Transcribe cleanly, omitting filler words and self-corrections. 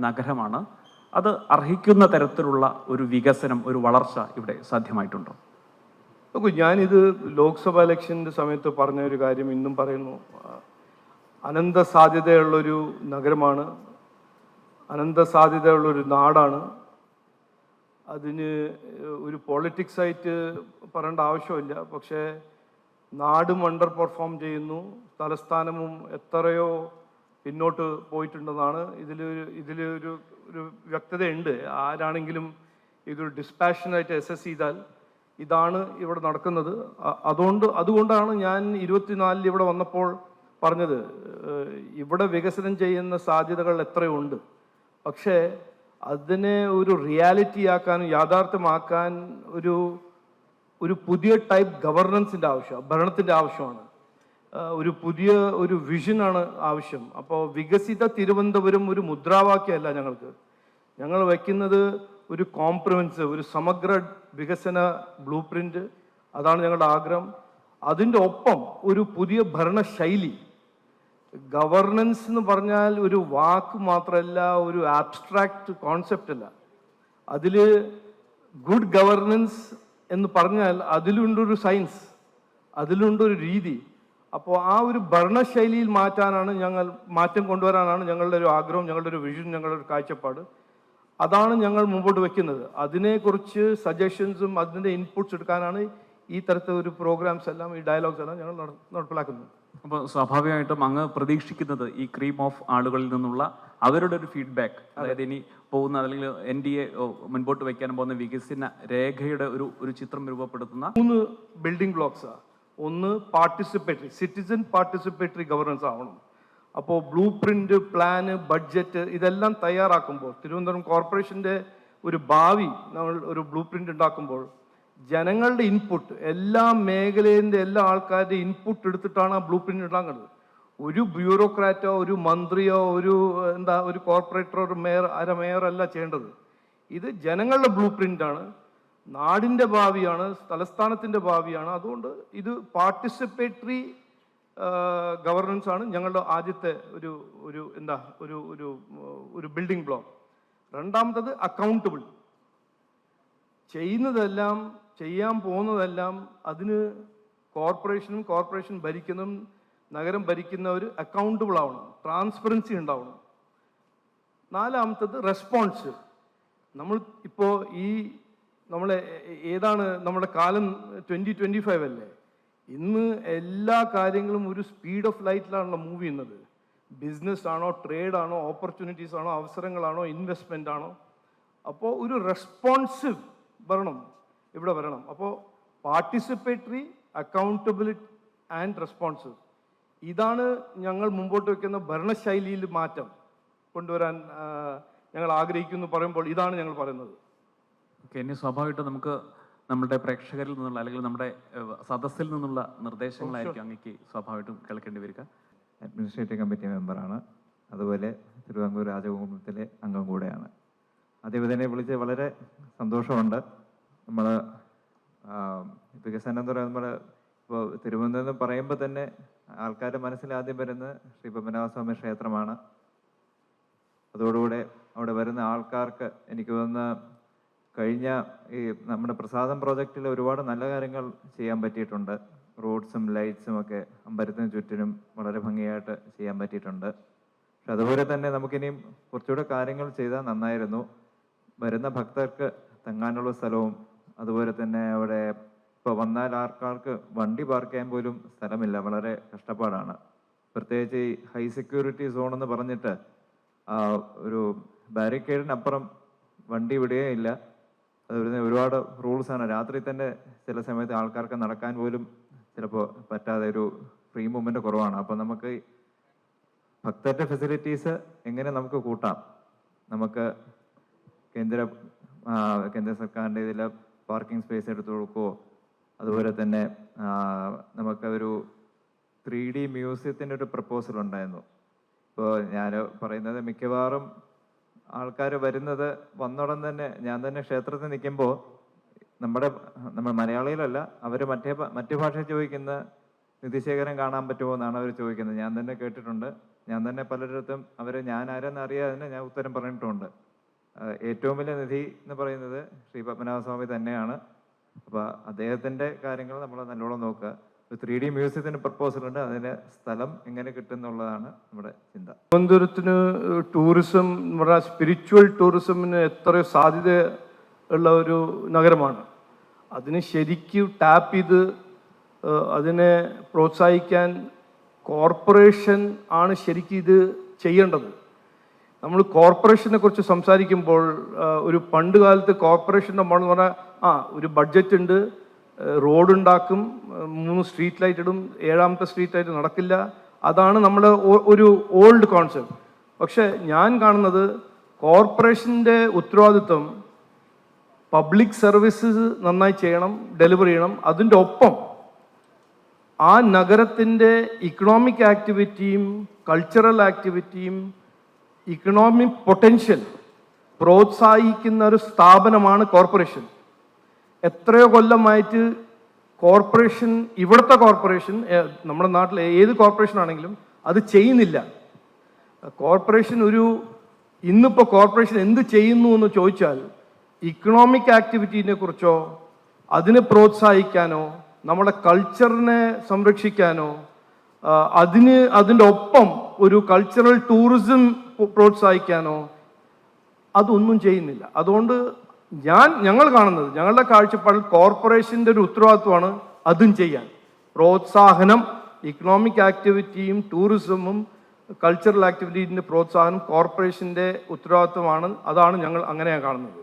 നഗരമാണ്. അത് അർഹിക്കുന്ന തരത്തിലുള്ള ഒരു വികസനം, ഒരു വളർച്ച ഇവിടെ സാധ്യമായിട്ടുണ്ടോ? നോക്കൂ, ഞാനിത് ലോക്സഭ ഇലക്ഷൻ്റെ സമയത്ത് പറഞ്ഞ ഒരു കാര്യം ഇന്നും പറയുന്നു. അനന്ത സാധ്യതയുള്ളൊരു നഗരമാണ്, അനന്ത സാധ്യതയുള്ളൊരു നാടാണ്. അതിന് ഒരു പൊളിറ്റിക്സായിട്ട് പറയേണ്ട ആവശ്യമില്ല. പക്ഷേ നാടും അണ്ടർ പെർഫോം ചെയ്യുന്നു, തലസ്ഥാനവും എത്രയോ പിന്നോട്ട് പോയിട്ടുണ്ടെന്നാണ് ഇതിലൊരു വ്യക്തതയുണ്ട്. ആരാണെങ്കിലും ഇതൊരു ഡിസ്പാഷനായിട്ട് അസസ് ചെയ്താൽ ഇതാണ് ഇവിടെ നടക്കുന്നത്. അതുകൊണ്ടാണ് ഞാൻ 24 ഇവിടെ വന്നപ്പോൾ പറഞ്ഞത്, ഇവിടെ വികസനം ചെയ്യുന്ന സാധ്യതകൾ എത്രയുണ്ട്. പക്ഷേ അതിനെ ഒരു റിയാലിറ്റി ആക്കാൻ, യാഥാർത്ഥ്യമാക്കാൻ ഒരു പുതിയ ടൈപ്പ് ഗവർണൻസിൻ്റെ ആവശ്യം, ഭരണത്തിൻ്റെ ആവശ്യമാണ്. ഒരു വിഷനാണ് ആവശ്യം. അപ്പോൾ വികസിത തിരുവനന്തപുരം ഒരു മുദ്രാവാക്യമല്ല ഞങ്ങൾ വയ്ക്കുന്നത് ഒരു കോംപ്രഹെൻസീവ്, ഒരു സമഗ്ര വികസന ബ്ലൂ പ്രിന്റ്. അതാണ് ഞങ്ങളുടെ ആഗ്രഹം. അതിൻ്റെ ഒപ്പം ഒരു പുതിയ ഭരണശൈലി. ഗവർണൻസ് എന്ന് പറഞ്ഞാൽ ഒരു വാക്ക് മാത്രമല്ല, ഒരു ആബ്സ്ട്രാക്റ്റ് കോൺസെപ്റ്റ് അല്ല. അതിൽ ഗുഡ് ഗവർണൻസ് എന്ന് പറഞ്ഞാൽ അതിലുണ്ടൊരു സയൻസ്, അതിലുണ്ടൊരു രീതി. അപ്പോൾ ആ ഒരു ഭരണശൈലിയിൽ മാറ്റം കൊണ്ടുവരാനാണ് ഞങ്ങളുടെ ഒരു ആഗ്രഹം, ഞങ്ങളുടെ ഒരു വിഷൻ, ഞങ്ങളുടെ ഒരു കാഴ്ചപ്പാട്. അതാണ് ഞങ്ങൾ മുമ്പോട്ട് വയ്ക്കുന്നത്. അതിനെക്കുറിച്ച് സജഷൻസും അതിൻ്റെ ഇൻപുട്സ് എടുക്കാനാണ് ഈ തരത്തിൽ ഒരു പ്രോഗ്രാംസ് എല്ലാം, ഈ ഡയലോഗ്സ് എല്ലാം ഞങ്ങൾ നടപ്പിലാക്കുന്നത്. അപ്പോൾ സ്വാഭാവികമായിട്ടും അങ്ങ് പ്രതീക്ഷിക്കുന്നത് ഈ ക്രീം ഓഫ് ആളുകളിൽ നിന്നുള്ള അവരുടെ ഒരു ഫീഡ്ബാക്ക്, അതായത് ഇനി പോകുന്ന അല്ലെങ്കിൽ NDA മുൻപോട്ട് വയ്ക്കാൻ പോകുന്ന വികസന രേഖയുടെ ഒരു ചിത്രം രൂപപ്പെടുത്തുന്ന 3 ബിൽഡിംഗ് ബ്ലോക്സാണ്. ഒന്ന് പാർട്ടിസിപ്പേറ്ററി, സിറ്റിസൺ പാർട്ടിസിപ്പേറ്ററി ഗവർണൻസ് ആവണം. അപ്പോൾ ബ്ലൂ പ്രിന്റ്, പ്ലാന്, ബഡ്ജറ്റ് ഇതെല്ലാം തയ്യാറാക്കുമ്പോൾ, തിരുവനന്തപുരം കോർപ്പറേഷൻ്റെ ഒരു ഭാവി നമ്മൾ ഒരു ബ്ലൂ പ്രിന്റ് ഉണ്ടാക്കുമ്പോൾ ജനങ്ങളുടെ ഇൻപുട്ട്, എല്ലാ മേഖലയിൻ്റെ എല്ലാ ആൾക്കാരുടെ ഇൻപുട്ട് എടുത്തിട്ടാണ് ആ ബ്ലൂ പ്രിന്റ് ഉണ്ടാക്കുന്നത്. ഒരു ബ്യൂറോക്രാറ്റോ ഒരു മന്ത്രിയോ ഒരു കോർപ്പറേറ്ററോ ഒരു മേയറോ അല്ല ചെയ്യേണ്ടത്. ഇത് ജനങ്ങളുടെ ബ്ലൂ പ്രിന്റാണ്, നാടിൻ്റെ ഭാവിയാണ്, തലസ്ഥാനത്തിൻ്റെ ഭാവിയാണ്. അതുകൊണ്ട് ഇത് പാർട്ടിസിപ്പേറ്ററി ഗവർണൻസ് ആണ് ഞങ്ങളുടെ ആദ്യത്തെ ഒരു ബിൽഡിംഗ് ബ്ലോക്ക്. രണ്ടാമത്തത് അക്കൗണ്ടബിൾ. ചെയ്യാൻ പോകുന്നതെല്ലാം അതിന് കോർപ്പറേഷൻ ഭരിക്കുന്നതും നഗരം ഭരിക്കുന്നവർ അക്കൗണ്ടബിൾ ആവണം, ട്രാൻസ്പെറൻസി ഉണ്ടാവണം. നാലാമത്തത് റെസ്പോൺസ്. ഇപ്പോൾ ഏതാണ് നമ്മുടെ കാലം 2025 അല്ലേ? ഇന്ന് എല്ലാ കാര്യങ്ങളും ഒരു സ്പീഡ് ഓഫ് ലൈറ്റിലാണല്ലോ മൂവ് ചെയ്യുന്നത്. ബിസിനസ് ആണോ, ട്രേഡ് ആണോ, ഓപ്പർച്യൂണിറ്റീസ് ആണോ, അവസരങ്ങളാണോ, ഇൻവെസ്റ്റ്മെൻ്റ് ആണോ. അപ്പോൾ ഒരു റെസ്പോൺസീവ് ഇവിടെ വരണം. അപ്പോൾ പാർട്ടിസിപ്പേറ്ററി, അക്കൗണ്ടബിലിറ്റി ആൻഡ് റെസ്പോൺസീവ്, ഇതാണ് ഞങ്ങൾ മുമ്പോട്ട് വയ്ക്കുന്ന ഭരണശൈലിയിൽ മാറ്റം കൊണ്ടുവരാൻ ഞങ്ങൾ ആഗ്രഹിക്കുന്നു. പറയുമ്പോൾ ഇതാണ് ഞങ്ങൾ പറയുന്നത്. ഓക്കെ, ഇനി സ്വാഭാവികമായിട്ടും നമുക്ക് നമ്മുടെ പ്രേക്ഷകരിൽ നിന്നുള്ള അല്ലെങ്കിൽ നമ്മുടെ സദസ്സിൽ നിന്നുള്ള നിർദ്ദേശങ്ങളായിരിക്കും അങ്ങേക്ക് സ്വാഭാവികമായിട്ടും കേൾക്കേണ്ടി വരിക. അഡ്മിനിസ്ട്രേറ്റീവ് കമ്മിറ്റി മെമ്പറാണ്, അതുപോലെ തിരുവിതാംകൂർ രാജകുടുംബത്തിലെ അംഗം കൂടെയാണ്. അദ്ദേഹത്തിനെ വിളിച്ച് വളരെ സന്തോഷമുണ്ട്. നമ്മൾ വികസനം എന്ന് പറയുമ്പോൾ ഇപ്പോൾ തിരുവനന്തപുരം പറയുമ്പോൾ തന്നെ ആൾക്കാരുടെ മനസ്സിൽ ആദ്യം വരുന്നത് ശ്രീ പത്മനാഭസ്വാമി ക്ഷേത്രമാണ്. അതോടുകൂടെ അവിടെ വരുന്ന ആൾക്കാർക്ക് എനിക്ക് തോന്നുന്ന കഴിഞ്ഞ ഈ നമ്മുടെ പ്രസാദം പ്രോജക്റ്റിൽ ഒരുപാട് നല്ല കാര്യങ്ങൾ ചെയ്യാൻ പറ്റിയിട്ടുണ്ട്. റോഡ്സും ലൈറ്റ്സും ഒക്കെ അമ്പലത്തിന് ചുറ്റിനും വളരെ ഭംഗിയായിട്ട് ചെയ്യാൻ പറ്റിയിട്ടുണ്ട്. പക്ഷെ അതുപോലെ തന്നെ നമുക്കിനിയും കുറച്ചുകൂടെ കാര്യങ്ങൾ ചെയ്താൽ നന്നായിരുന്നു. വരുന്ന ഭക്തർക്ക് തങ്ങാനുള്ള സ്ഥലവും, അതുപോലെ തന്നെ അവിടെ ഇപ്പോൾ വന്നാൽ ആൾക്കാർക്ക് വണ്ടി പാർക്ക് ചെയ്യാൻ പോലും സ്ഥലമില്ല, വളരെ കഷ്ടപ്പാടാണ്. പ്രത്യേകിച്ച് ഈ ഹൈ സെക്യൂരിറ്റി സോൺ എന്ന് പറഞ്ഞിട്ട് ഒരു ബാരിക്കേഡിനപ്പുറം വണ്ടി വിടുകയേ ഇല്ല. അതുപോലെ ഒരുപാട് റൂൾസാണ്. രാത്രി തന്നെ ചില സമയത്ത് ആൾക്കാർക്ക് നടക്കാൻ പോലും ചിലപ്പോൾ പറ്റാതെ ഒരു ഫ്രീ മൂവ്മെൻറ്റ് കുറവാണ്. അപ്പോൾ നമുക്ക് ഭക്തരുടെ ഫെസിലിറ്റീസ് എങ്ങനെ നമുക്ക് കൂട്ടാം? നമുക്ക് കേന്ദ്ര സർക്കാരിൻ്റെ ഇതിൽ പാർക്കിംഗ് സ്പേസ് എടുത്തു കൊടുക്കുമോ? അതുപോലെ തന്നെ നമുക്ക് ഒരു 3D മ്യൂസിയത്തിൻ്റെ ഒരു പ്രപ്പോസൽ ഉണ്ടായിരുന്നു. ഇപ്പോൾ ഞാൻ പറയുന്നത് മിക്കവാറും ആൾക്കാർ വരുന്നത് വന്നോടം തന്നെ ഞാൻ തന്നെ ക്ഷേത്രത്തിൽ നിൽക്കുമ്പോൾ നമ്മൾ മലയാളികളല്ല, അവർ മറ്റു ഭാഷ ചോദിക്കുന്ന നിധിശേഖരം കാണാൻ പറ്റുമോ എന്നാണ് അവർ ചോദിക്കുന്നത്. ഞാൻ തന്നെ കേട്ടിട്ടുണ്ട്. ഞാൻ തന്നെ പലരിടത്തും ഞാൻ ആരെന്ന് അറിയാതെ തന്നെ ഞാൻ ഉത്തരം പറഞ്ഞിട്ടുണ്ട്. ഏറ്റവും വലിയ നിധി എന്ന് പറയുന്നത് ശ്രീ പത്മനാഭസ്വാമി തന്നെയാണ്. അപ്പോൾ അദ്ദേഹത്തിൻ്റെ കാര്യങ്ങൾ നമ്മൾ നല്ലോണം നോക്കുക. 3D മ്യൂസിയത്തിന് പ്രപ്പോസൽ ഉണ്ട്, അതിന് സ്ഥലം എങ്ങനെ കിട്ടും എന്നുള്ളതാണ് നമ്മുടെ ചിന്ത. തിരുവനന്തപുരത്തിന് ടൂറിസം എന്ന് പറഞ്ഞാൽ സ്പിരിച്വൽ ടൂറിസമിന് എത്ര സാധ്യത ഉള്ള ഒരു നഗരമാണ്. അതിന് ശരിക്കും ടാപ്പ് ചെയ്ത് അതിനെ പ്രോത്സാഹിക്കാൻ കോർപ്പറേഷൻ ആണ് ശരിക്കും ഇത് ചെയ്യേണ്ടത്. നമ്മൾ കോർപ്പറേഷനെ കുറിച്ച് സംസാരിക്കുമ്പോൾ ഒരു പണ്ട് കാലത്ത് കോർപ്പറേഷൻ്റെ മോഡൽ എന്ന് പറഞ്ഞാൽ ഒരു ബഡ്ജറ്റ് ഉണ്ട്, റോഡ് ഉണ്ടാക്കും, 3 സ്ട്രീറ്റ് ലൈറ്റ് ഇടും, 7ാമത്തെ സ്ട്രീറ്റ് ലൈറ്റ് നടക്കില്ല. അതാണ് നമ്മുടെ ഒരു ഓൾഡ് കോൺസെപ്റ്റ്. പക്ഷെ ഞാൻ കാണുന്നത് കോർപ്പറേഷൻ്റെ ഉത്തരവാദിത്വം പബ്ലിക് സർവീസസ് നന്നായി ചെയ്യണം, ഡെലിവർ ചെയ്യണം. അതിൻ്റെ ഒപ്പം ആ നഗരത്തിൻ്റെ ഇക്കണോമിക് ആക്ടിവിറ്റിയും കൾച്ചറൽ ആക്ടിവിറ്റിയും ഇക്കണോമിക് പൊട്ടൻഷ്യൽ പ്രോത്സാഹിക്കുന്ന ഒരു സ്ഥാപനമാണ് കോർപ്പറേഷൻ. എത്രയോ കൊല്ലമായിട്ട് കോർപ്പറേഷൻ, ഇവിടുത്തെ കോർപ്പറേഷൻ, നമ്മുടെ നാട്ടിലെ ഏത് കോർപ്പറേഷൻ ആണെങ്കിലും അത് ചെയ്യുന്നില്ല. കോർപ്പറേഷൻ ഇന്നിപ്പോൾ കോർപ്പറേഷൻ എന്ത് ചെയ്യുന്നു എന്ന് ചോദിച്ചാൽ ഇക്കണോമിക് ആക്ടിവിറ്റീനെ കുറിച്ചോ അതിനെ പ്രോത്സാഹിക്കാനോ നമ്മുടെ കൾച്ചറിനെ സംരക്ഷിക്കാനോ അതിൻ്റെ ഒപ്പം ഒരു കൾച്ചറൽ ടൂറിസം പ്രോത്സാഹിക്കാനോ അതൊന്നും ചെയ്യുന്നില്ല. അതുകൊണ്ട് ഞങ്ങൾ കാണുന്നത്, ഞങ്ങളുടെ കാഴ്ചപ്പാടിൽ കോർപ്പറേഷൻ്റെ ഒരു ഉത്തരവാദിത്വമാണ് അതും ചെയ്യാൻ. പ്രോത്സാഹനം, ഇക്കണോമിക് ആക്ടിവിറ്റിയും ടൂറിസമും കൾച്ചറൽ ആക്ടിവിറ്റീൻ്റെ പ്രോത്സാഹനം കോർപ്പറേഷൻ്റെ ഉത്തരവാദിത്വമാണ്. അതാണ് ഞങ്ങൾ അങ്ങനെയാണ് കാണുന്നത്.